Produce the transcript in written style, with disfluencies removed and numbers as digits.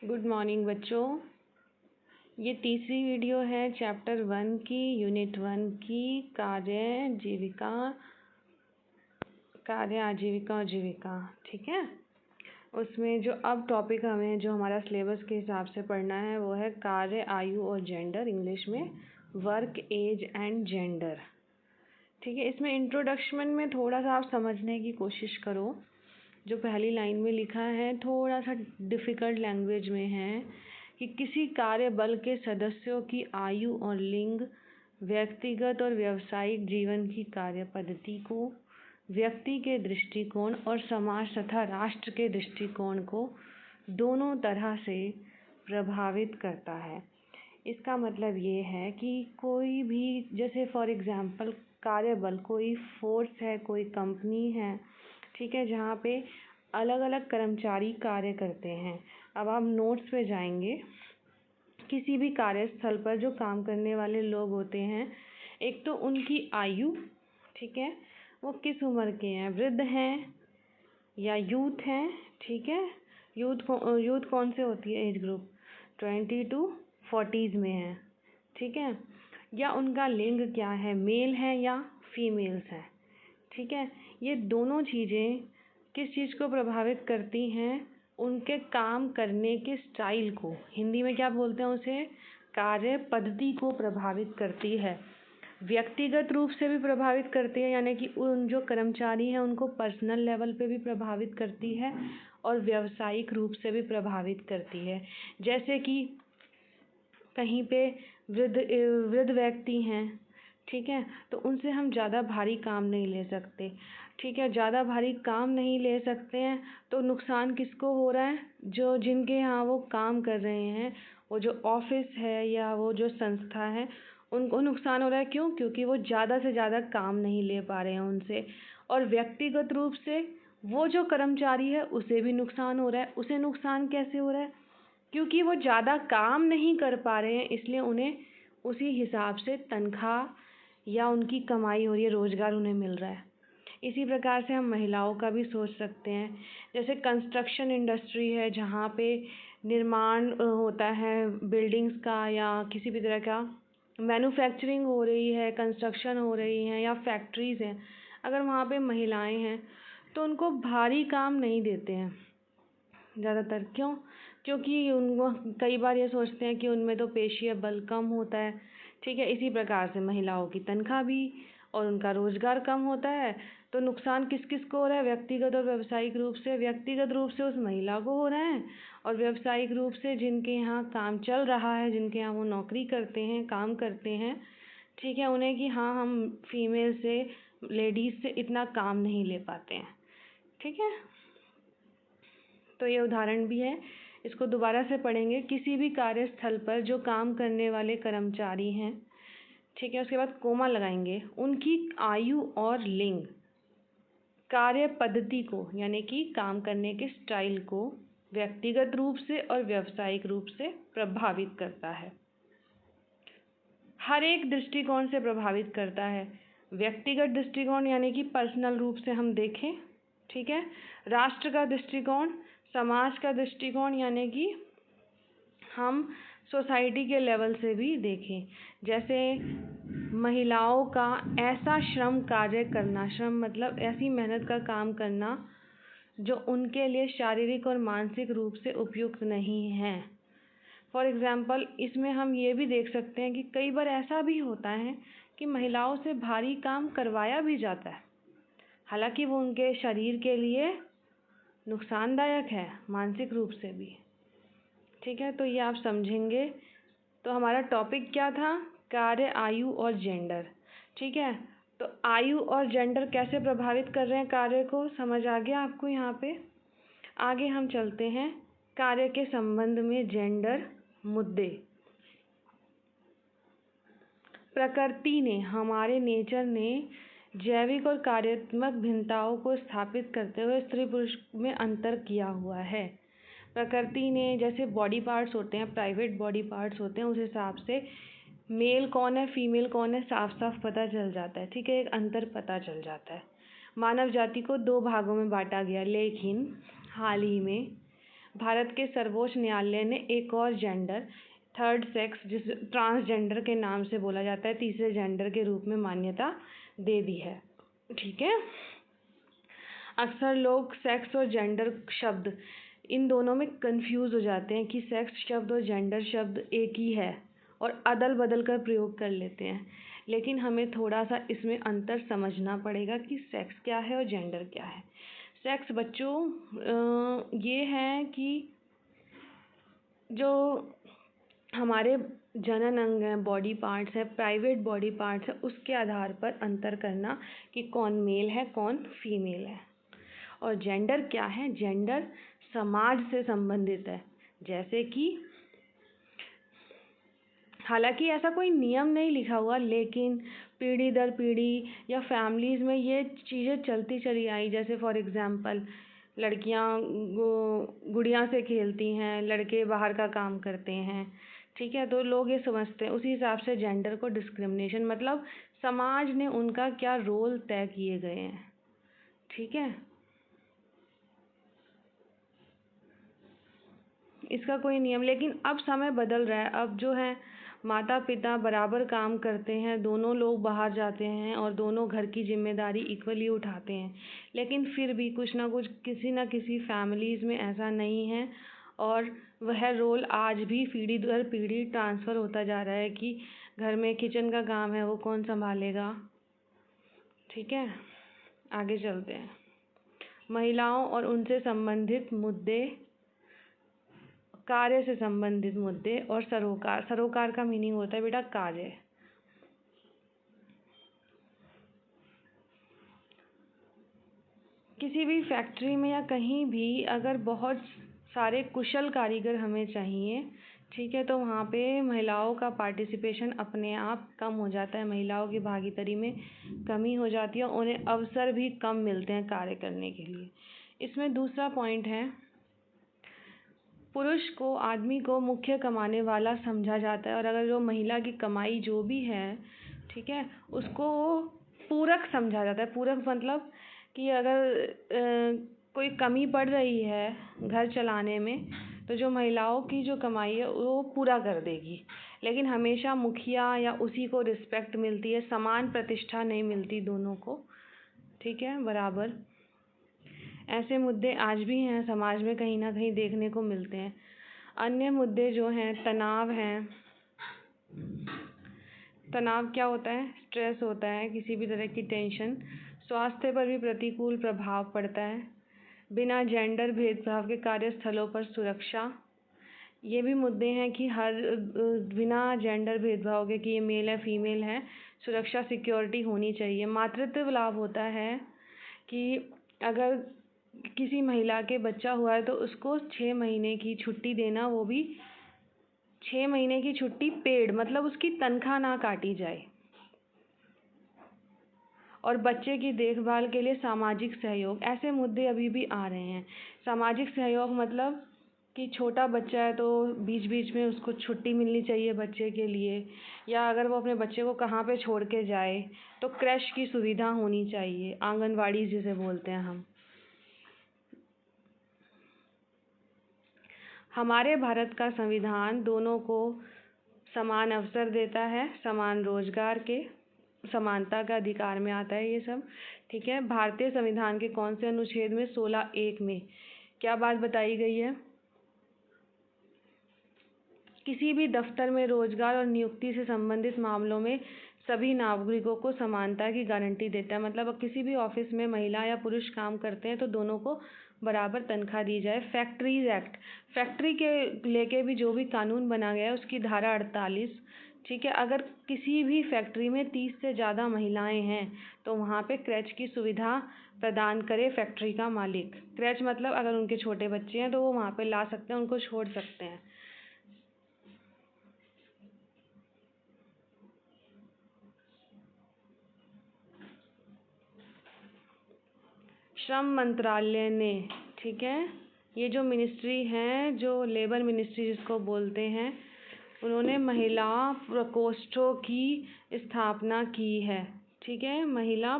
Good morning बच्चों। ये तीसरी वीडियो है चैप्टर 1 की, यूनिट 1 की कार्य आजीविका और जीविका। ठीक है, उसमें जो अब टॉपिक हमें जो हमारा सिलेबस के हिसाब से पढ़ना है वो है कार्य, आयु और जेंडर, इंग्लिश में वर्क, एज एंड जेंडर। ठीक है, इसमें इंट्रोडक्शन में थोड़ा सा आप समझने की कोशिश करो। जो पहली लाइन में लिखा है थोड़ा सा डिफ़िकल्ट लैंग्वेज में है कि किसी कार्य बल के सदस्यों की आयु और लिंग व्यक्तिगत और व्यावसायिक जीवन की कार्य पद्धति को, व्यक्ति के दृष्टिकोण और समाज तथा राष्ट्र के दृष्टिकोण को दोनों तरह से प्रभावित करता है। इसका मतलब ये है कि कोई भी, जैसे फॉर एग्ज़ाम्पल कार्य बल, कोई फोर्स है, कोई कंपनी है, ठीक है, जहाँ पे अलग अलग कर्मचारी कार्य करते हैं। अब आप नोट्स पे जाएंगे, किसी भी कार्यस्थल पर जो काम करने वाले लोग होते हैं, एक तो उनकी आयु, ठीक है, वो किस उम्र के हैं, वृद्ध हैं या यूथ हैं। ठीक है, यूथ कौन से होती है एज ग्रुप, 20 to 40s में है। ठीक है, या उनका लिंग क्या है, मेल है या फीमेल्स हैं। ठीक है, ये दोनों चीज़ें किस चीज़ को प्रभावित करती हैं, उनके काम करने के स्टाइल को, हिंदी में क्या बोलते हैं उसे, कार्य पद्धति को प्रभावित करती है। व्यक्तिगत रूप से भी प्रभावित करती है, यानी कि उन जो कर्मचारी हैं उनको पर्सनल लेवल पे भी प्रभावित करती है और व्यावसायिक रूप से भी प्रभावित करती है। जैसे कि कहीं पे वृद्ध व्यक्ति हैं, ठीक है, तो उनसे हम ज़्यादा भारी काम नहीं ले सकते। ठीक है, ज़्यादा भारी काम नहीं ले सकते हैं तो नुकसान किसको हो रहा है, जो जिनके यहाँ वो काम कर रहे हैं, वो जो ऑफिस है या वो जो संस्था है, उनको नुकसान हो रहा है। क्यों? क्योंकि वो ज़्यादा से ज़्यादा काम नहीं ले पा रहे हैं उनसे। और व्यक्तिगत रूप से वो जो कर्मचारी है उसे भी नुकसान हो रहा है। उसे नुकसान कैसे हो रहा है? क्योंकि वो ज़्यादा काम नहीं कर पा रहे हैं, इसलिए उन्हें उसी हिसाब से तनख्वाह या उनकी कमाई हो रही है, रोज़गार उन्हें मिल रहा है। इसी प्रकार से हम महिलाओं का भी सोच सकते हैं। जैसे कंस्ट्रक्शन इंडस्ट्री है, जहाँ पे निर्माण होता है बिल्डिंग्स का या किसी भी तरह का मैन्युफैक्चरिंग हो रही है, कंस्ट्रक्शन हो रही है या फैक्ट्रीज़ हैं, अगर वहाँ पे महिलाएं हैं तो उनको भारी काम नहीं देते हैं ज़्यादातर। क्यों? क्योंकि उनको कई बार ये सोचते हैं कि उनमें तो पेशीय बल कम होता है। ठीक है, इसी प्रकार से महिलाओं की तनख्वाह भी और उनका रोज़गार कम होता है। तो नुकसान किस किस को हो रहा है, व्यक्तिगत और व्यावसायिक रूप से। व्यक्तिगत रूप से उस महिला को हो रहा है और व्यावसायिक रूप से जिनके यहाँ काम चल रहा है, जिनके यहाँ वो नौकरी करते हैं, काम करते हैं, ठीक है, उन्हें कि हाँ हम फीमेल से, लेडीज़ से इतना काम नहीं ले पाते हैं। ठीक है, तो ये उदाहरण भी है, इसको दोबारा से पढ़ेंगे। किसी भी कार्यस्थल पर जो काम करने वाले कर्मचारी हैं, ठीक है, उसके बाद कोमा लगाएंगे, उनकी आयु और लिंग कार्य पद्धति को, यानी कि काम करने के स्टाइल को व्यक्तिगत रूप से और व्यावसायिक रूप से प्रभावित करता है। हर एक दृष्टिकोण से प्रभावित करता है। व्यक्तिगत दृष्टिकोण यानी कि पर्सनल रूप से हम देखें, ठीक है, राष्ट्र का दृष्टिकोण, समाज का दृष्टिकोण यानी कि हम सोसाइटी के लेवल से भी देखें। जैसे महिलाओं का ऐसा श्रम कार्य करना, श्रम मतलब ऐसी मेहनत का काम करना जो उनके लिए शारीरिक और मानसिक रूप से उपयुक्त नहीं है। फॉर एग्ज़ाम्पल इसमें हम ये भी देख सकते हैं कि कई बार ऐसा भी होता है कि महिलाओं से भारी काम करवाया भी जाता है, हालांकि वो उनके शरीर के लिए नुकसानदायक है, मानसिक रूप से भी। ठीक है, तो ये आप समझेंगे। तो हमारा टॉपिक क्या था, कार्य, आयु और जेंडर। ठीक है, तो आयु और जेंडर कैसे प्रभावित कर रहे हैं कार्य को, समझ आ गया आपको यहाँ पे। आगे हम चलते हैं कार्य के संबंध में जेंडर मुद्दे। प्रकृति ने, हमारे नेचर ने जैविक और कार्यात्मक भिन्नताओं को स्थापित करते हुए स्त्री पुरुष में अंतर किया हुआ है। प्रकृति ने, जैसे बॉडी पार्ट्स होते हैं, प्राइवेट बॉडी पार्ट्स होते हैं, उस हिसाब से मेल कौन है, फीमेल कौन है, साफ साफ पता चल जाता है। ठीक है, एक अंतर पता चल जाता है। मानव जाति को 2 भागों में बांटा गया, लेकिन हाल ही में भारत के सर्वोच्च न्यायालय ने एक और जेंडर, थर्ड सेक्स, जिस ट्रांसजेंडर के नाम से बोला जाता है, तीसरे जेंडर के रूप में मान्यता दे दी है। ठीक है। अक्सर लोग सेक्स और जेंडर शब्द इन दोनों में कंफ्यूज हो जाते हैं कि सेक्स शब्द और जेंडर शब्द एक ही है और अदल बदल कर प्रयोग कर लेते हैं, लेकिन हमें थोड़ा सा इसमें अंतर समझना पड़ेगा कि सेक्स क्या है और जेंडर क्या है। सेक्स बच्चों ये है कि जो हमारे जनन अंग हैं, बॉडी पार्ट्स हैं, प्राइवेट बॉडी पार्ट्स हैं, उसके आधार पर अंतर करना कि कौन मेल है कौन फीमेल है। और जेंडर क्या है? जेंडर समाज से संबंधित है, जैसे कि हालांकि ऐसा कोई नियम नहीं लिखा हुआ, लेकिन पीढ़ी दर पीढ़ी या फैमिलीज़ में ये चीज़ें चलती चली आई। जैसे फॉर एग्ज़ाम्पल लड़कियां गुड़िया से खेलती हैं, लड़के बाहर का काम करते हैं। ठीक है, तो लोग ये समझते हैं, उसी हिसाब से जेंडर को डिस्क्रिमिनेशन मतलब समाज ने उनका क्या रोल तय किए गए हैं। ठीक है, इसका कोई नियम, लेकिन अब समय बदल रहा है। अब जो है माता पिता बराबर काम करते हैं, दोनों लोग बाहर जाते हैं और दोनों घर की जिम्मेदारी इक्वली उठाते हैं, लेकिन फिर भी कुछ ना कुछ किसी न किसी फैमिलीज़ में ऐसा नहीं है और वह रोल आज भी पीढ़ी दर पीढ़ी ट्रांसफ़र होता जा रहा है कि घर में किचन का काम है वो कौन संभालेगा। ठीक है, आगे चलते हैं। महिलाओं और उनसे संबंधित मुद्दे, कार्य से संबंधित मुद्दे और सरोकार। सरोकार का मीनिंग होता है बेटा कार्य। किसी भी फैक्ट्री में या कहीं भी अगर बहुत सारे कुशल कारीगर हमें चाहिए, ठीक है, तो वहाँ पे महिलाओं का पार्टिसिपेशन अपने आप कम हो जाता है, महिलाओं की भागीदारी में कमी हो जाती है, उन्हें अवसर भी कम मिलते हैं कार्य करने के लिए। इसमें दूसरा पॉइंट है, पुरुष को, आदमी को मुख्य कमाने वाला समझा जाता है और अगर जो महिला की कमाई जो भी है, ठीक है, उसको पूरक समझा जाता है। पूरक मतलब कि अगर कोई कमी पड़ रही है घर चलाने में, तो जो महिलाओं की जो कमाई है वो पूरा कर देगी, लेकिन हमेशा मुखिया या उसी को रिस्पेक्ट मिलती है, समान प्रतिष्ठा नहीं मिलती दोनों को। ठीक है, बराबर। ऐसे मुद्दे आज भी हैं समाज में, कहीं ना कहीं देखने को मिलते हैं। अन्य मुद्दे जो हैं, तनाव हैं। तनाव क्या होता है? स्ट्रेस होता है, किसी भी तरह की टेंशन। स्वास्थ्य पर भी प्रतिकूल प्रभाव पड़ता है। बिना जेंडर भेदभाव के कार्यस्थलों पर सुरक्षा। ये भी मुद्दे हैं कि बिना जेंडर भेदभाव के कि ये मेल है फीमेल है, सुरक्षा सिक्योरिटी होनी चाहिए। मातृत्व लाभ होता है कि अगर किसी महिला के बच्चा हुआ है तो उसको 6 महीने की छुट्टी देना, वो भी 6 महीने की छुट्टी पेड, मतलब उसकी तनख्वाह ना काटी जाए। और बच्चे की देखभाल के लिए सामाजिक सहयोग, ऐसे मुद्दे अभी भी आ रहे हैं। सामाजिक सहयोग मतलब कि छोटा बच्चा है तो बीच बीच में उसको छुट्टी मिलनी चाहिए बच्चे के लिए, या अगर वो अपने बच्चे को कहाँ पे छोड़ के जाए तो क्रैश की सुविधा होनी चाहिए, आंगनवाड़ी जिसे बोलते हैं हम। हमारे भारत का संविधान दोनों को समान अवसर देता है, समान रोजगार के, समानता का अधिकार में आता है ये सब। ठीक है, भारतीय संविधान के कौन से अनुच्छेद में 16(1) में क्या बात बताई गई है? किसी भी दफ्तर में रोजगार और नियुक्ति से संबंधित मामलों में सभी नागरिकों को समानता की गारंटी देता है। मतलब अब किसी भी ऑफिस में महिला या पुरुष काम करते हैं तो दोनों को बराबर तनख्वाह दी जाए। फैक्ट्रीज एक्ट, फैक्ट्री के लेके भी जो भी कानून बना गया है उसकी धारा 48, ठीक है, अगर किसी भी फैक्ट्री में 30 से ज़्यादा महिलाएं हैं तो वहाँ पे क्रैच की सुविधा प्रदान करे फैक्ट्री का मालिक। क्रैच मतलब अगर उनके छोटे बच्चे हैं तो वो वहाँ पे ला सकते हैं, उनको छोड़ सकते हैं। श्रम मंत्रालय ने, ठीक है, ये जो मिनिस्ट्री है, जो लेबर मिनिस्ट्री जिसको बोलते हैं, उन्होंने महिला प्रकोष्ठों की स्थापना की है। ठीक है, महिला